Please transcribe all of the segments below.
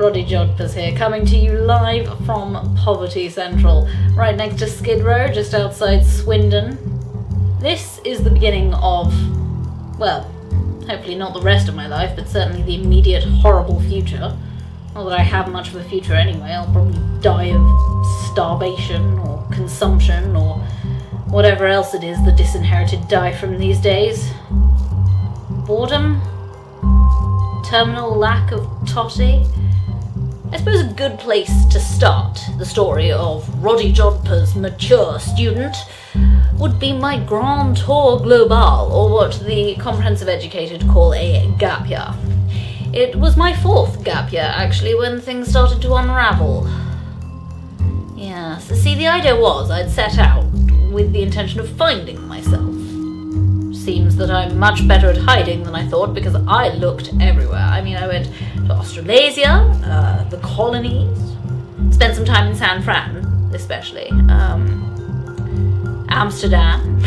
Roddy Jodphurs here, coming to you live from Poverty Central, right next to Skid Row, just outside Swindon. This is the beginning of, well, hopefully not the rest of my life, but certainly the immediate horrible future. Not that I have much of a future anyway. I'll probably die of starvation or consumption or whatever else it is the disinherited die from these days. Boredom? Terminal lack of totty? I suppose a good place to start the story of Roddy Jodphur's mature student would be my Grand Tour Global, or what the comprehensive educated call a gap year. It was my fourth gap year, actually, when things started to unravel. Yes, see, the idea was I'd set out with the intention of finding myself. Seems that I'm much better at hiding than I thought, because I looked everywhere. I mean, I went to Australasia, the colonies, spent some time in San Fran, especially, Amsterdam.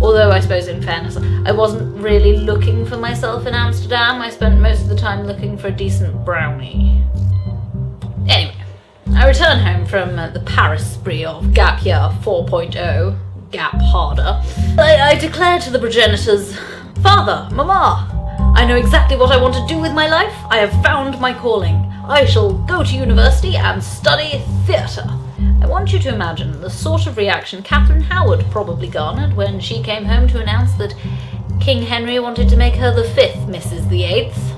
Although I suppose in fairness, I wasn't really looking for myself in Amsterdam. I spent most of the time looking for a decent brownie. Anyway, I returned home from the Paris spree of Gap Year 4.0, Gap Harder. I declared to the progenitors, "Father, Mama, I know exactly what I want to do with my life. I have found my calling. I shall go to university and study theatre." I want you to imagine the sort of reaction Catherine Howard probably garnered when she came home to announce that King Henry wanted to make her the 5th Mrs. the 8th.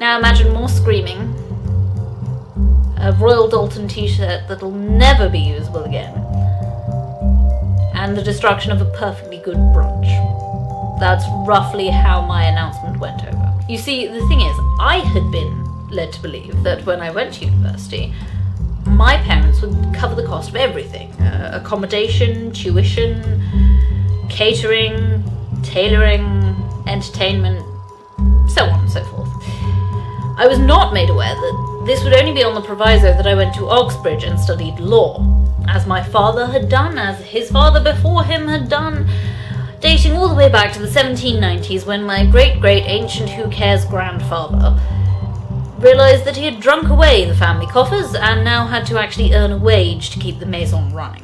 Now imagine more screaming, a Royal Dalton t-shirt that'll never be usable again, and the destruction of a perfectly good brunch. That's roughly how my announcement went over. You see, the thing is, I had been led to believe that when I went to university, my parents would cover the cost of everything. Accommodation, tuition, catering, tailoring, entertainment, so on and so forth. I was not made aware that this would only be on the proviso that I went to Oxbridge and studied law, as my father had done, as his father before him had done, dating all the way back to the 1790s, when my great-great ancient who-cares grandfather realised that he had drunk away the family coffers and now had to actually earn a wage to keep the maison running.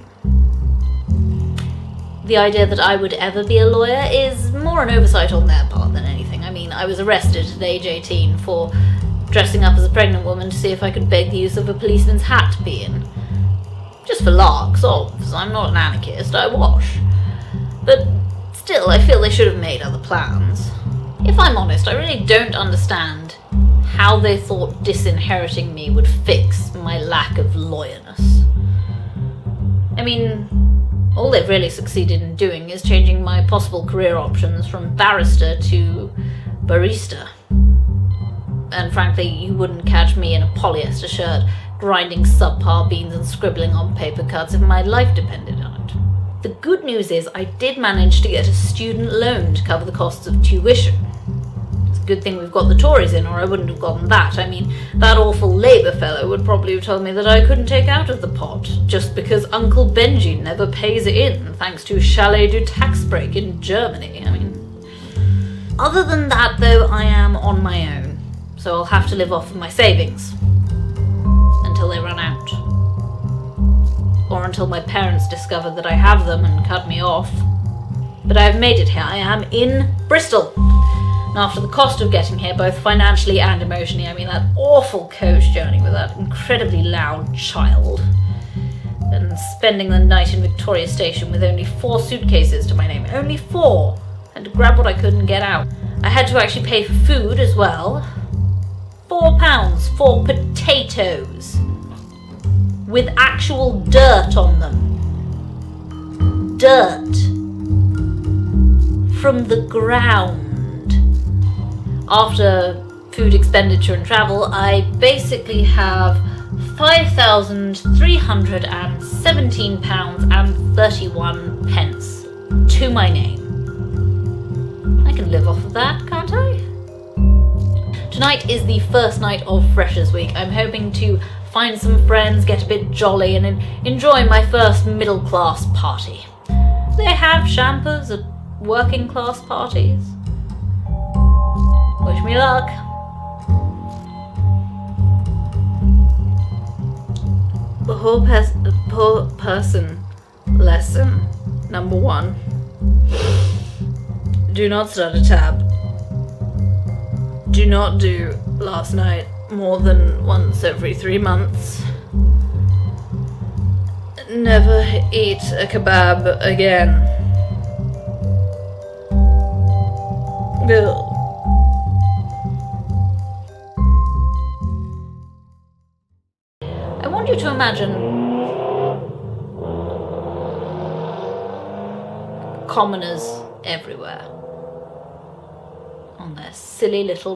The idea that I would ever be a lawyer is more an oversight on their part than anything. I mean, I was arrested at age 18 for dressing up as a pregnant woman to see if I could beg the use of a policeman's hat to be in. Just for larks, obvs. I'm not an anarchist, I wash. But still, I feel they should have made other plans. If I'm honest, I really don't understand how they thought disinheriting me would fix my lack of lawyerness. I mean, all they've really succeeded in doing is changing my possible career options from barrister to barista. And frankly, you wouldn't catch me in a polyester shirt, grinding subpar beans and scribbling on paper cuts if my life depended on it. The good news is I did manage to get a student loan to cover the costs of tuition. Good thing we've got the Tories in, or I wouldn't have gotten that. I mean, that awful Labour fellow would probably have told me that I couldn't take out of the pot, just because Uncle Benji never pays it in, thanks to Chalet du tax break in Germany. I mean, other than that, though, I am on my own, so I'll have to live off of my savings until they run out. Or until my parents discover that I have them and cut me off. But I have made it here. I am in Bristol. And after the cost of getting here, both financially and emotionally, I mean that awful coach journey with that incredibly loud child, and spending the night in Victoria Station with only 4 suitcases to my name, only 4, and to grab what I could and get out. I had to actually pay for food as well. £4 for potatoes, with actual dirt on them. Dirt from the ground. After food expenditure and travel, I basically have £5,317.31 to my name. I can live off of that, can't I? Tonight is the first night of Freshers Week. I'm hoping to find some friends, get a bit jolly, and enjoy my first middle-class party. They have champers at working-class parties. Wish me luck. Poor person lesson number 1. Do not start a tab. Do not do last night more than once every 3 months. Never eat a kebab again. Ugh. I want you to imagine commoners everywhere on their silly little